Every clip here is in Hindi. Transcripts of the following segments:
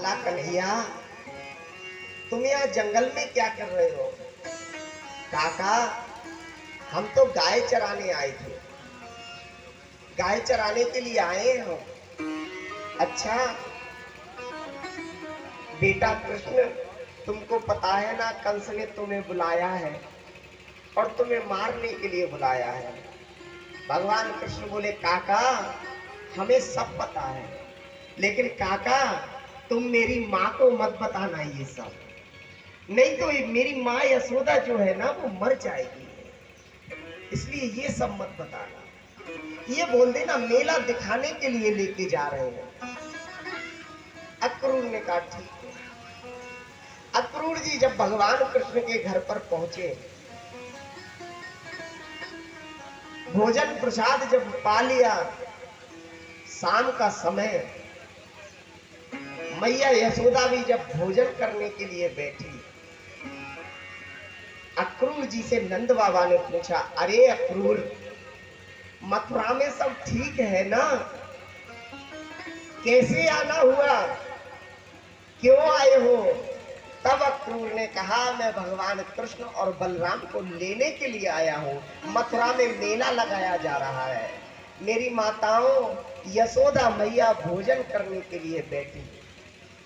लाला कन्हैया, तुम यहाँ जंगल में क्या कर रहे हो? काका, हम तो गाय चराने आए थे। गाय चराने के लिए आए हो? अच्छा बेटा कृष्ण, तुमको पता है ना कंस ने तुम्हें बुलाया है और तुम्हें मारने के लिए बुलाया है। भगवान कृष्ण बोले काका, हमें सब पता है, लेकिन काका तुम मेरी माँ को मत बताना ये सब, नहीं तो मेरी माँ यशोदा जो है ना वो मर जाएगी, इसलिए ये सब मत बताना। ये बोल देना मेला दिखाने के लिए लेके जा रहे हैं। अक्रूर ने कहा ठीक है। अक्रूर जी जब भगवान कृष्ण के घर पर पहुंचे, भोजन प्रसाद जब पा लिया, शाम का समय, मैया यशोदा भी जब भोजन करने के लिए बैठी, अक्रूर जी से नंद बाबा ने पूछा, अरे अक्रूर, मथुरा में सब ठीक है ना? कैसे आना हुआ, क्यों आए हो? तब अक्रूर ने कहा, मैं भगवान कृष्ण और बलराम को लेने के लिए आया हूँ। मथुरा में मेला लगाया जा रहा है, मेरी माताओं यशोदा मैया भोजन करने के लिए बैठी,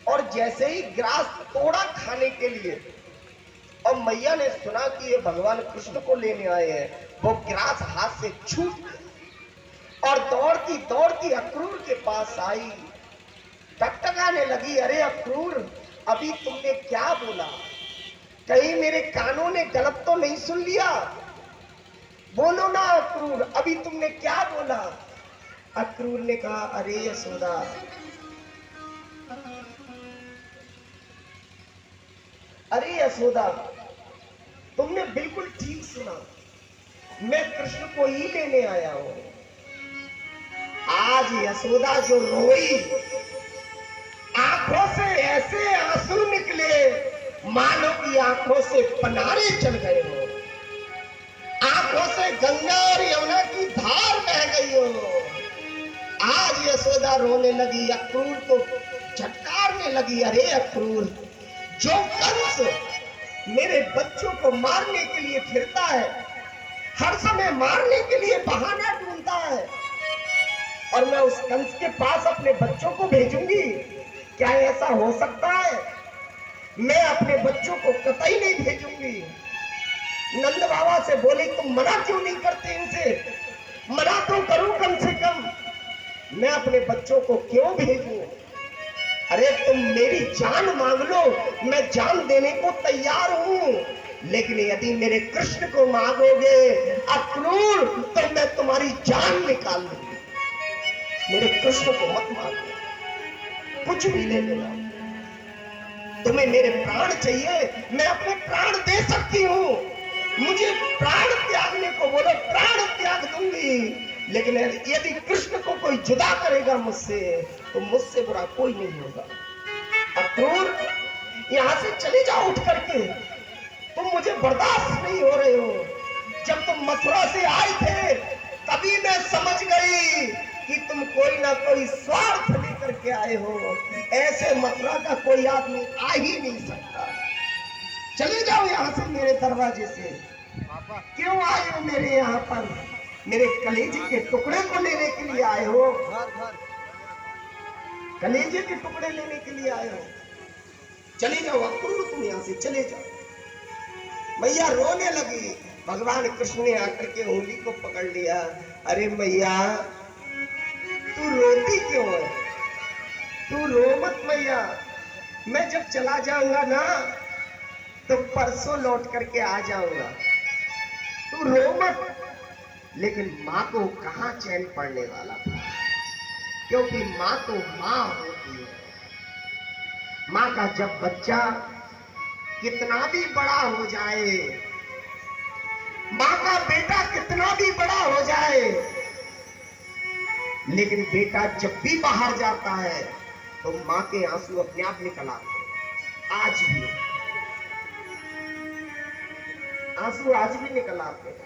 और जैसे ही ग्रास तोड़ा खाने के लिए, और मैया ने सुना कि ये भगवान कृष्ण को लेने आए हैं, वो ग्रास हाथ से छूट और दौड़ती दौड़ती अक्रूर के पास आई, टकटकाने लगी, अरे अक्रूर, अभी तुमने क्या बोला? कहीं मेरे कानों ने गलत तो नहीं सुन लिया? बोलो ना अक्रूर, अभी तुमने क्या बोला? अक्रूर ने कहा, अरे यशोदा, अरे यशोदा, तुमने बिल्कुल ठीक सुना, मैं कृष्ण को ही लेने आया हूं। आज यशोदा जो रोई, आंखों से ऐसे आंसू निकले मानो कि आंखों से पनारे चल गए हो, आंखों से गंगा और यमुना की धार बह गई हो। आज यशोदा रोने लगी, अक्रूर को झटकारने लगी, अरे अक्रूर, जो कंस मेरे बच्चों को मारने के लिए फिरता है, हर समय मारने के लिए बहाना ढूंढता है, और मैं उस कंस के पास अपने बच्चों को भेजूंगी? क्या ऐसा हो सकता है? मैं अपने बच्चों को कतई नहीं भेजूंगी। नंद बाबा से बोले, तुम मना क्यों नहीं करते इनसे? मना तो करूं कम से कम, मैं अपने बच्चों को क्यों भेजूं? अरे तुम मेरी जान मांग लो, मैं जान देने को तैयार हूं, लेकिन यदि मेरे कृष्ण को मांगोगे अक्रूर, तो मैं तुम्हारी जान निकाल दूंगी। मेरे कृष्ण को मत मांगो, कुछ भी ले लेना। तुम्हें मेरे प्राण चाहिए, मैं अपने प्राण दे सकती हूँ, मुझे प्राण त्यागने को बोलो, प्राण त्याग दूंगी, लेकिन यदि कृष्ण को कोई जुदा करेगा मुझसे, तो मुझसे बुरा कोई नहीं होगा। अक्रूर, यहां से चले जाओ उठ करके, तुम मुझे बर्दाश्त नहीं हो रहे हो। जब तुम मथुरा से आए थे, तभी मैं समझ गई कि तुम कोई ना कोई स्वार्थ लेकर के आए हो, ऐसे मथुरा का कोई आदमी आ ही नहीं सकता। चले जाओ यहाँ से मेरे दरवाजे से। क्यों आए हो मेरे यहाँ पर? मेरे कलेजे के टुकड़े को लेने के लिए आए हो? कलेजे के टुकड़े लेने के लिए आए हो? चले जाओ अक्रूर, तुम यहाँ से चले जाओ। मैया रोने लगी, भगवान कृष्ण ने आकर के उंगली को पकड़ लिया, अरे मैया, तू रोती क्यों है? तू रो मत मैया, मैं जब चला जाऊंगा ना, तो परसों लौट करके आ जाऊंगा, तू रो मत। लेकिन माँ को कहाँ चैन पड़ने वाला था, क्योंकि माँ तो माँ होती है। माँ का जब बच्चा कितना भी बड़ा हो जाए, माँ का बेटा कितना भी बड़ा हो जाए, लेकिन बेटा जब भी बाहर जाता है तो माँ के आंसू अपने आप निकल आते हैं। आज भी आंसू आज भी निकल आते हैं।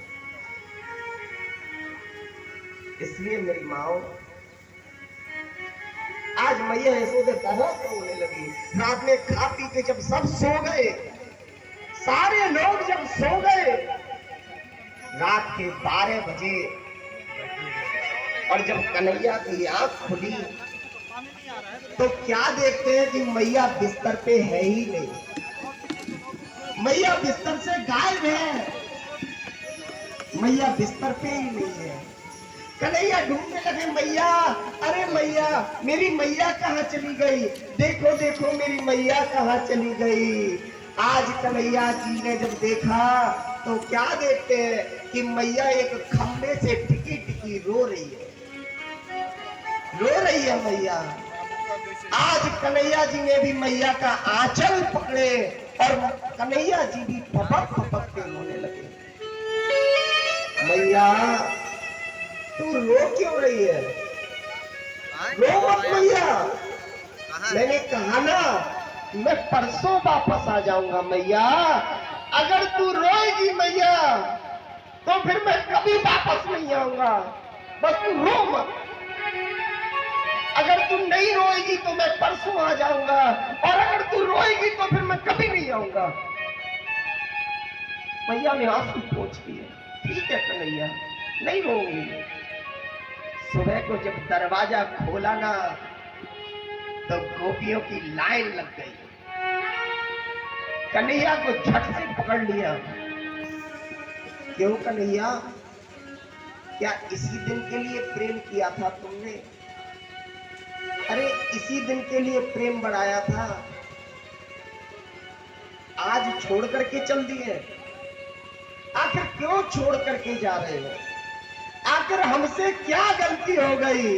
इसलिए मेरी माँ, आज मैया यशोदा बहुत रोने लगी, रात में खा पी के जब सब सो गए, सारे लोग जब सो गए, रात के 12 बजे, और जब कन्हैया की आंख खुली तो क्या देखते हैं कि मैया बिस्तर पे है ही नहीं। मैया बिस्तर से गायब है, मैया बिस्तर पे ही नहीं है। कन्हैया ढूंढने लगे मैया, अरे मैया, मेरी मैया कहाँ चली गई, देखो देखो मेरी मैया कहाँ चली गई। आज कन्हैया जी ने जब देखा तो क्या देखते हैं कि मैया एक खंबे से टिकी टिकी रो रही है, रो रही है मैया। आज कन्हैया जी ने भी मैया का आंचल पकड़े और कन्हैया जी भी फपक फपक के रोने लगे। मैया तू रो क्यों रही है, रो मत मैया। मैंने कहा ना मैं परसों वापस आ जाऊंगा मैया। अगर तू रोएगी मैया तो फिर मैं कभी वापस नहीं आऊंगा, बस तू रो मत। अगर तू नहीं रोएगी तो मैं परसों आ जाऊंगा, और अगर तू रोएगी तो फिर मैं कभी नहीं आऊंगा। मैया ने आंसू पोंछ दिए, ठीक है कन्हैया नहीं रोऊंगी। सुबह को जब दरवाजा खोला ना तो गोपियों की लाइन लग गई। कन्हैया को झट से पकड़ लिया। क्यों कन्हैया, क्या इसी दिन के लिए प्रेम किया था तुमने? अरे इसी दिन के लिए प्रेम बढ़ाया था, आज छोड़ करके चल दिए। आखिर क्यों छोड़ करके जा रहे हो? आखिर हमसे क्या गलती हो गई?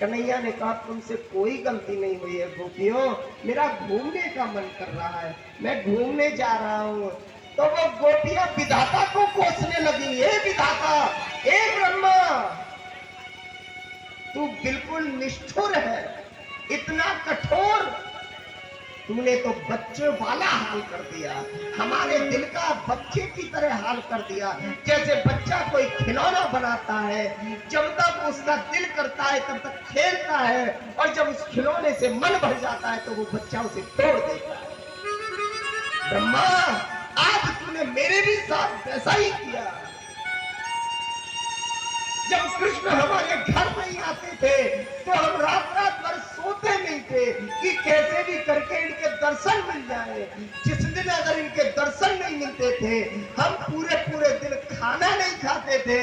कन्हैया ने कहा तुमसे कोई गलती नहीं हुई है गोपियों, मेरा घूमने का मन कर रहा है, मैं घूमने जा रहा हूँ। तो वो गोपियां विधाता को कोसने लगी, हे विधाता, हे ब्रह्मा, तू बिल्कुल निष्ठुर है, इतना कठोर, तूने तो बच्चे वाला हाल कर दिया, हमारे दिल का बच्चे की तरह हाल कर दिया। जैसे बच्चा कोई खिलौना बनाता है, जब तक उसका दिल करता है तब तक खेलता है, और जब उस खिलौने से मन भर जाता है तो वो बच्चा उसे तोड़ देता है। ब्रह्मा, आज तूने मेरे भी साथ वैसा ही किया। जब कृष्ण हमारे घर नहीं आते थे तो हम रात रात भर सोते नहीं थे कि कैसे भी करके इनके दर्शन मिल जाए। जिस दिन अगर इनके दर्शन नहीं मिलते थे हम पूरे पूरे दिन खाना नहीं खाते थे।